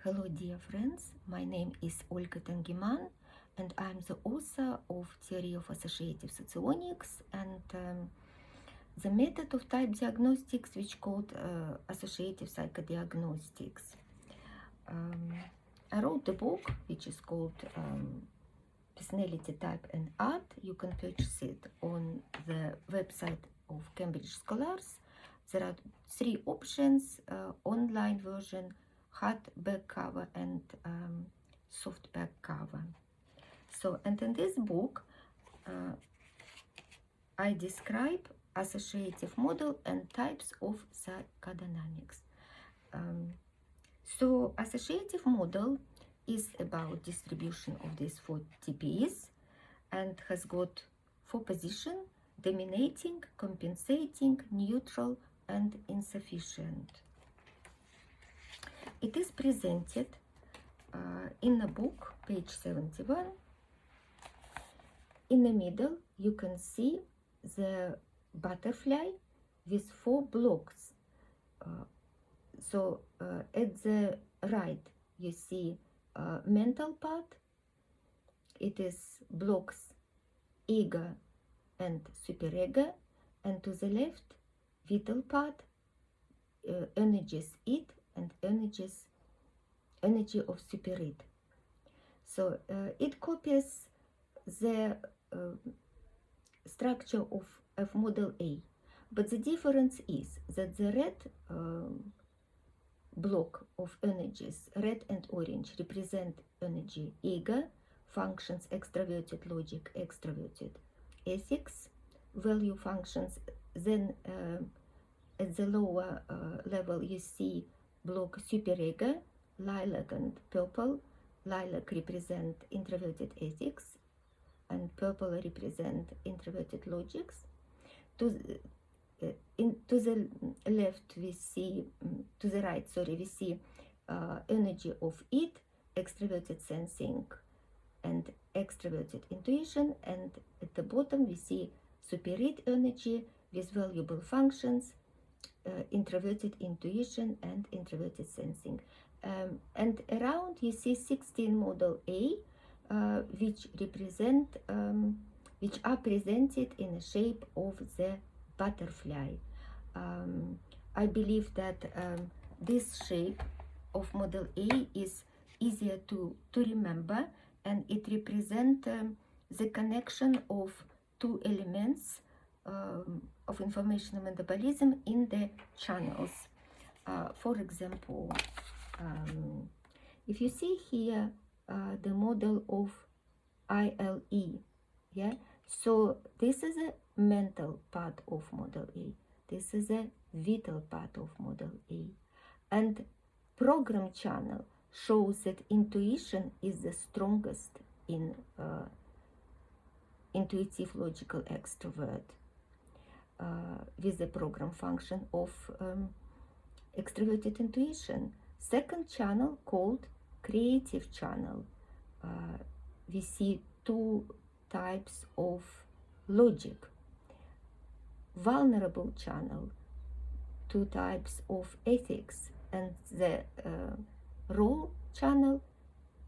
Hello dear friends, my name is Olga Tangiman and I'm the author of Theory of Associative Socionics and the method of type diagnostics which called Associative Psychodiagnostics. I wrote a book which is called Personality Type and Art. You can purchase it on the website of Cambridge Scholars. There are three options, online version, hardback cover and softback cover. So, and in this book I describe associative model and types of psychodynamics. So associative model is about distribution of these 4 TPs and has got 4 positions: dominating, compensating, neutral and insufficient. It is presented in the book, page 71. In the middle, you can see the butterfly with 4 blocks. So at the right, you see mental part. It is blocks ego and superego, and to the left, vital part, energies id and energy of superid. So it copies the structure of model A, but the difference is that the red block of energies, red and orange, represent energy ego, functions extroverted logic, extroverted ethics, value functions. Then at the lower level you see block superego, lilac and purple. Lilac represent introverted ethics and purple represent introverted logics. To the left we see, to the right, sorry, we see energy of id, extroverted sensing and extroverted intuition, and at the bottom we see superid energy with valuable functions, introverted intuition and introverted sensing. And around you see 16 model A, which are presented in the shape of the butterfly. I believe that this shape of model A is easier to remember, and it represents the connection of 2 elements of information metabolism in the channels. For example, if you see here the model of ILE, yeah, so this is a mental part of model A, this is a vital part of model A, and program channel shows that intuition is the strongest in intuitive logical extrovert with the program function of extroverted intuition. Second channel called creative channel. We see 2 types of logic. Vulnerable channel, 2 types of ethics, and the role channel,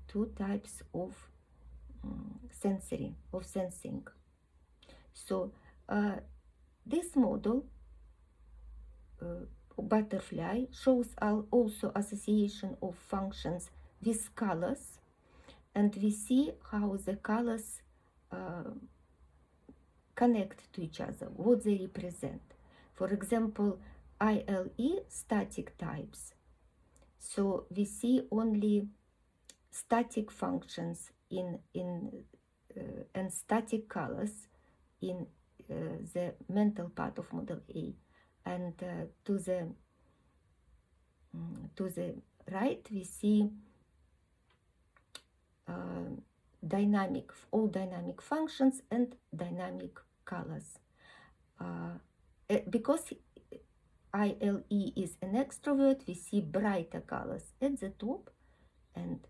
2 types of sensing. So this model butterfly shows also association of functions with colors, and we see how the colors connect to each other, what they represent. For example, ILE, static types. So we see only static functions and static colors in the mental part of model A, and to the right we see all dynamic functions and dynamic colors. Because ILE is an extrovert, we see brighter colors at the top and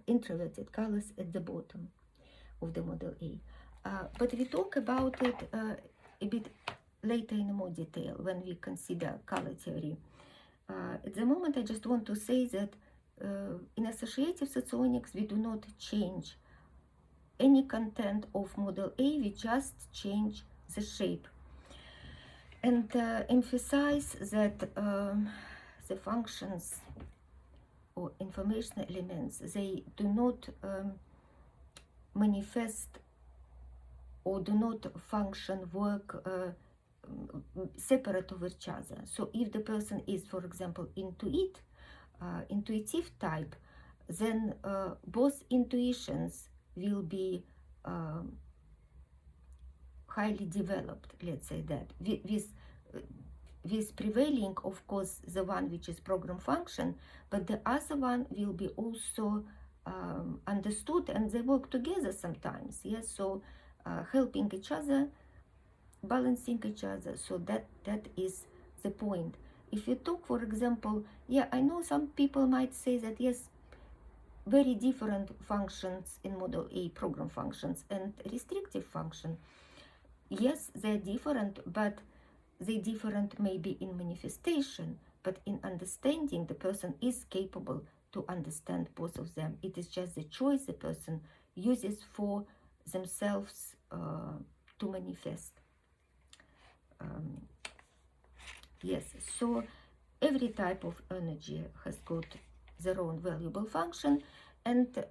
introverted colors at the bottom of the model A. But we talk about it a bit later in more detail when we consider color theory. At the moment I just want to say that in associative socionics, we do not change any content of model A, we just change the shape. And emphasize that the functions or information elements, they do not manifest or do not function, work separate of each other. So if the person is, for example, intuitive type, then both intuitions will be highly developed, let's say that, with prevailing, of course, the one which is program function, but the other one will be also understood, and they work together sometimes, yes, so helping each other, balancing each other. So that is the point. If you talk, for example, yeah, I know some people might say that, yes, very different functions in model A, program functions and restrictive function. Yes, they're different, but they different maybe in manifestation, but in understanding, the person is capable to understand both of them. It is just the choice the person uses for themselves to manifest. Yes, so every type of energy has got their own valuable function, and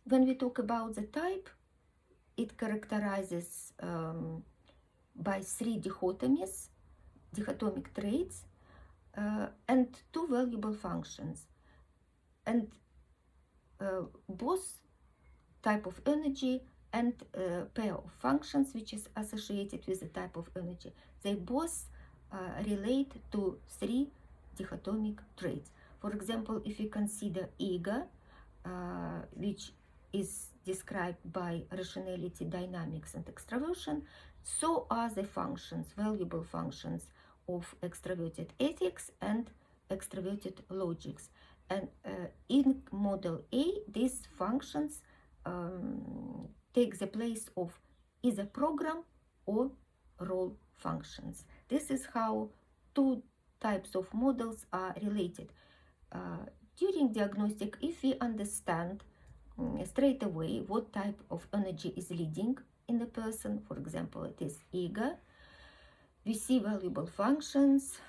when we talk about the type, it characterizes by 3 dichotomic traits, and 2 valuable functions. And both type of energy and pair of functions which is associated with the type of energy, they both relate to 3 dichotomic traits. For example, if you consider ego, which is described by rationality, dynamics, and extraversion, so are the functions, valuable functions of extroverted ethics and extroverted logics. And in model A, these functions take the place of either program or role functions. This is how 2 types of models are related. During diagnostic, if we understand straight away what type of energy is leading in the person, for example, it is ego, we see valuable functions,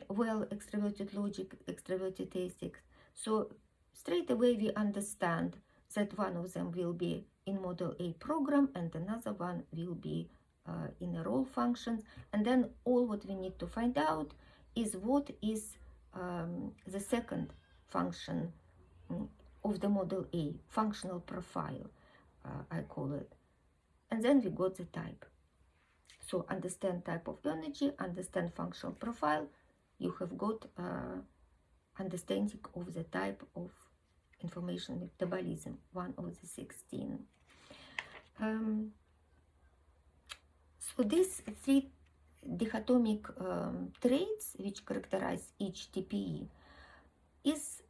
well, extroverted logic, extroverted ethics. So straight away we understand that one of them will be in model A program and another one will be in a role functions. And then all what we need to find out is what is the second function of the model A, functional profile, I call it. And then we got the type. So understand type of energy, understand functional profile, you have got understanding of the type of information metabolism, one of the 16. So these 3 dichotomic traits which characterize each TPE is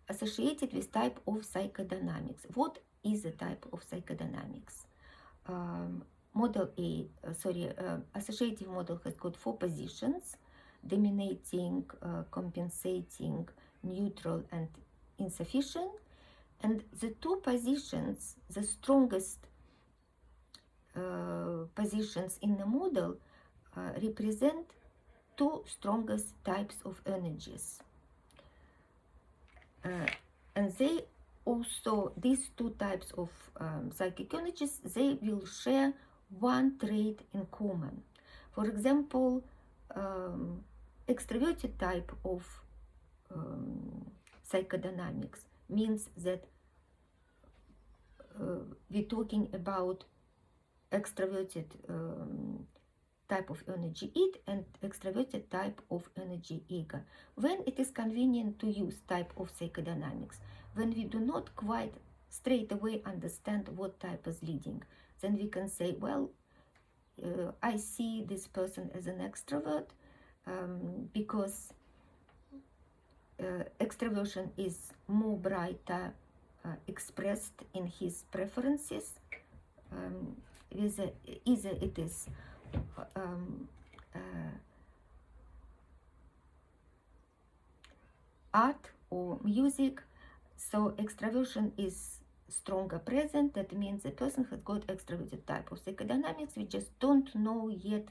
associated with type of psychodynamics. What is the type of psychodynamics? Model A, associative model has got 4 positions: dominating, compensating, neutral, and insufficient. And the 2 positions, the strongest positions in the model, represent 2 strongest types of energies. And they also, these 2 types of psychic energies, they will share 1 trait in common. For example, extroverted type of psychodynamics means that we're talking about extroverted type of energy id and extroverted type of energy ego. When it is convenient to use type of psychodynamics, when we do not quite straight away understand what type is leading, then we can say, well, I see this person as an extrovert because extroversion is more brighter expressed in his preferences. Either it is art or music. So extraversion is stronger present. That means the person has got extroverted type of psychodynamics. We just don't know yet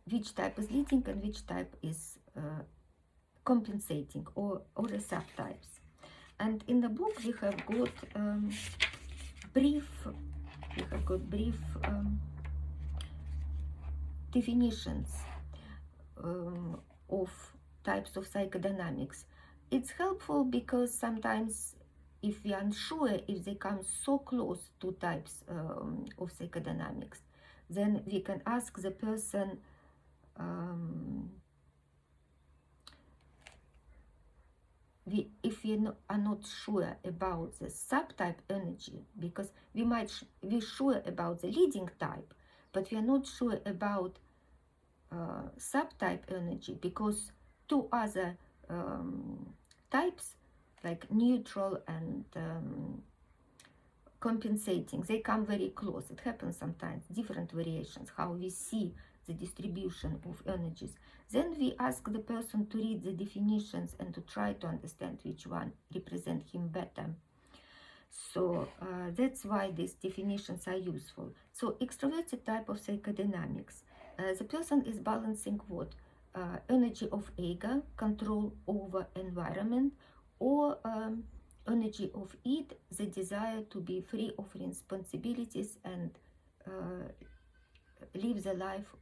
which type is leading and which type is compensating, or the subtypes. And in the book we have got brief definitions of types of psychodynamics. It's helpful because sometimes if we are unsure if they come so close to types of psychodynamics, then we can ask the person if we are not sure about the subtype energy, because we might be sure about the leading type, but we are not sure about subtype energy, because two other types, like neutral and compensating, they come very close. It happens sometimes, different variations, how we see the distribution of energies. Then we ask the person to read the definitions and to try to understand which one represents him better. So that's why these definitions are useful. So extroverted type of psychodynamics, the person is balancing what? Energy of ego, control over environment, or energy of id, the desire to be free of responsibilities and live the life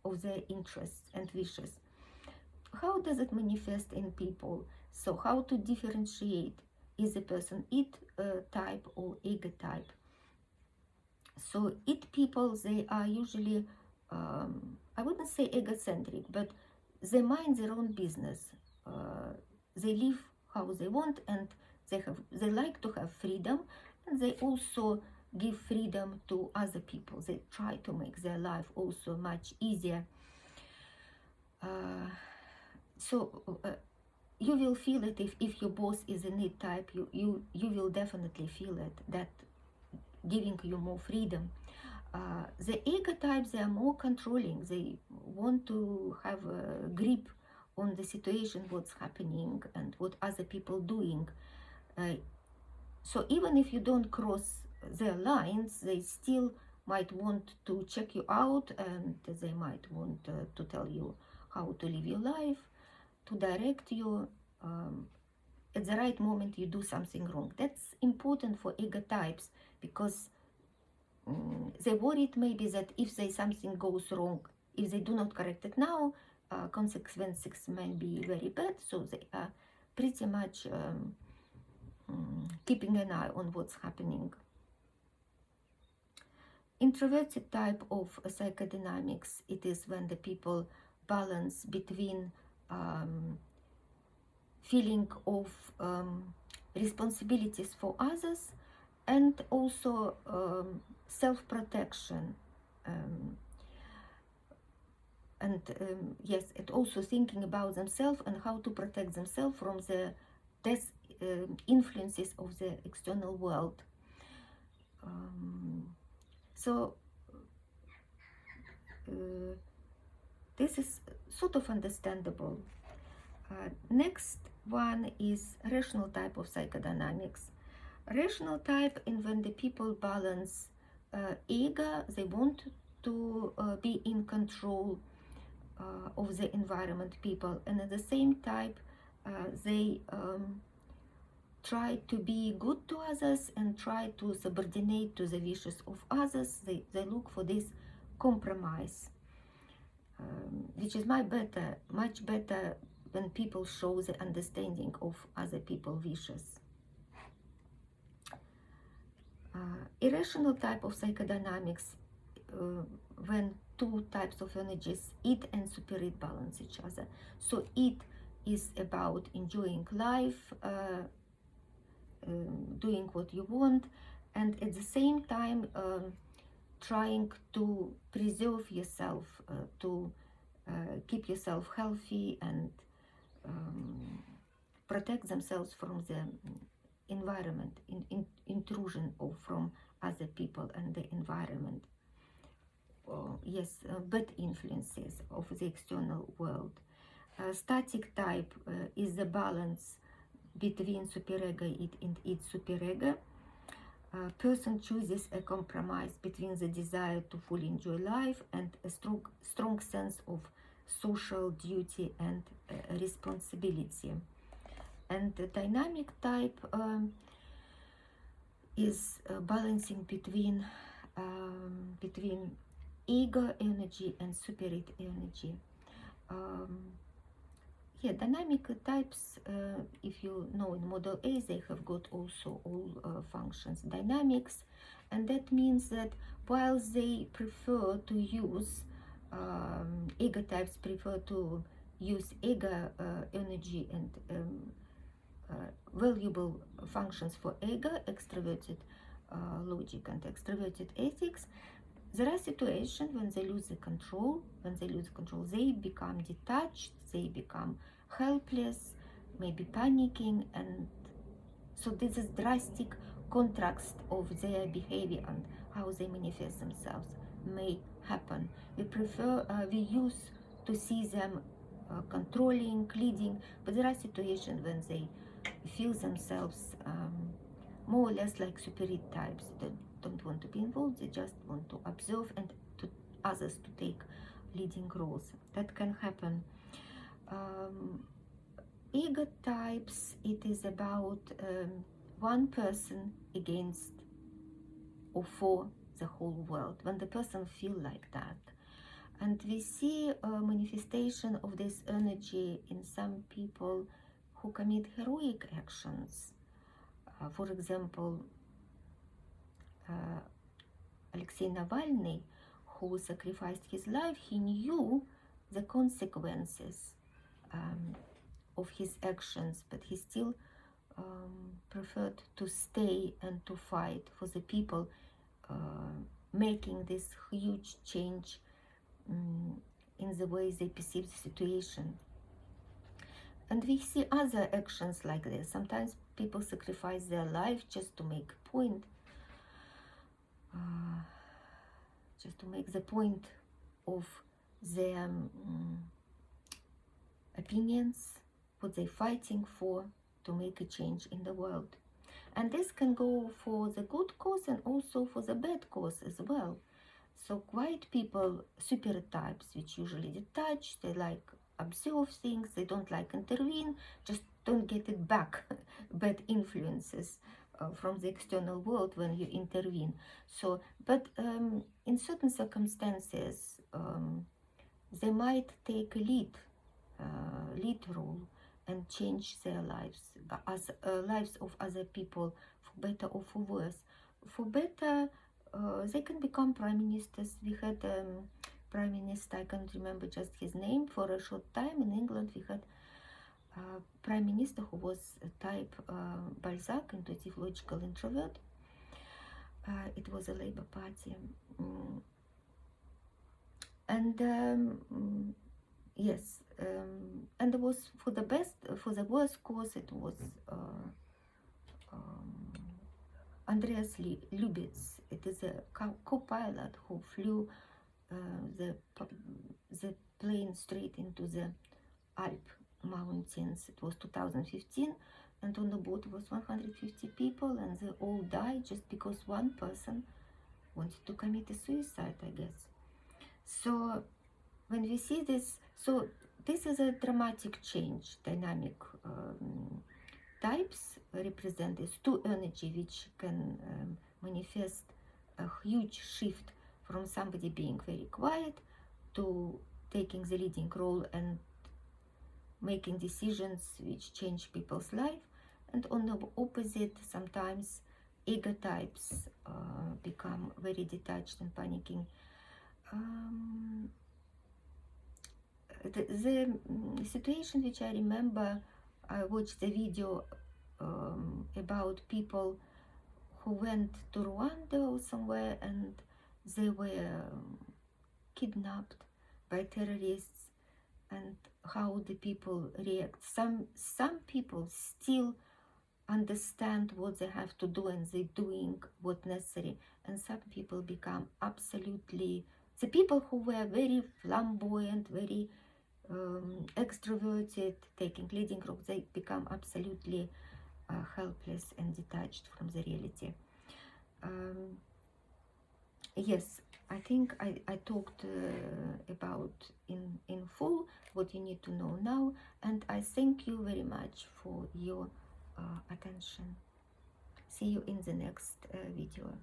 of their interests and wishes. How does it manifest in people? So how to differentiate, is a person id type or ego type? So id people, they are usually I wouldn't say egocentric, but they mind their own business. They live how they want, and they like to have freedom, and they also give freedom to other people. They try to make their life also much easier. You will feel it if your boss is a id type. You will definitely feel it, that giving you more freedom. The ego types, they are more controlling. They want to have a grip on the situation, what's happening and what other people doing. So even if you don't cross their lines, they still might want to check you out, and they might want to tell you how to live your life, to direct you. At the right moment you do something wrong. That's important for ego types, because they worried maybe that if something goes wrong, if they do not correct it now, consequences may be very bad. So they are pretty much keeping an eye on what's happening. Introverted type of psychodynamics, it is when the people balance between feeling of responsibilities for others and also self-protection, yes, and also thinking about themselves and how to protect themselves from the influences of the external world. So this is sort of understandable. Next one is rational type of psychodynamics. Rational type, in when the people balance ego, they want to be in control of the environment, people, and at the same time they try to be good to others and try to subordinate to the wishes of others. They look for this compromise, which is much better when people show the understanding of other people's wishes. Irrational type of psychodynamics, when two types of energies, id and super id, balance each other. So id is about enjoying life, doing what you want, and at the same time trying to preserve yourself, to keep yourself healthy and protect themselves from the environment, intrusion from other people and the environment. Yes, bad influences of the external world. Static type is the balance between superego and its superego. Person chooses a compromise between the desire to fully enjoy life and a strong sense of social duty and responsibility. And the dynamic type is balancing between ego energy and spirit energy. Dynamic types, if you know in model A, they have got also all functions dynamics, and that means that while they prefer to use ego types prefer to use ego energy and valuable functions for ego, extroverted logic and extroverted ethics, there are situations when they lose the control. They become detached, they become helpless, maybe panicking, and so this is drastic contrast of their behavior and how they manifest themselves may happen. We used to see them controlling, leading, but there are situations when they feel themselves more or less like spirit types. They don't want to be involved, they just want to observe and to others to take leading roles. That can happen. Ego types, it is about one person against or for the whole world, when the person feel like that. And we see a manifestation of this energy in some people who commit heroic actions. For example, Alexei Navalny, who sacrificed his life, he knew the consequences of his actions, but he still preferred to stay and to fight for the people, making this huge change in the way they perceive the situation. And we see other actions like this. Sometimes people sacrifice their life just to make a point, just to make the point of their opinions, what they're fighting for, to make a change in the world. And this can go for the good cause and also for the bad cause as well. So quiet people, super types, which usually detached, they like observe things, they don't like intervene, just don't get it back, bad influences from the external world when you intervene. So, but in certain circumstances, they might take a lead role and change their lives, as lives of other people, for better or for worse. For better, they can become prime ministers. We had prime minister, I can't remember just his name, for a short time in England. We had prime minister who was a type Balzac, intuitive logical introvert. It was a Labour Party. And yes, and it was for the best, for the worst cause, it was Andreas Lubitz. It is a co-pilot who flew the plane straight into the Alp mountains. It was 2015, and on the boat was 150 people, and they all died just because one person wanted to commit a suicide, I guess. So when we see this, so this is a dramatic change. Dynamic types represent these two energy, which can manifest a huge shift from somebody being very quiet to taking the leading role and making decisions which change people's life. And on the opposite, sometimes ego types become very detached and panicking. The situation which I remember, I watched the video about people who went to Rwanda or somewhere, and they were kidnapped by terrorists, and how the people react. Some people still understand what they have to do, and they're doing what's necessary, and some people become absolutely, the people who were very flamboyant, very extroverted, taking leading role, they become absolutely helpless and detached from the reality. Yes, I think I talked about in full what you need to know now, and I thank you very much for your attention. See you in the next video.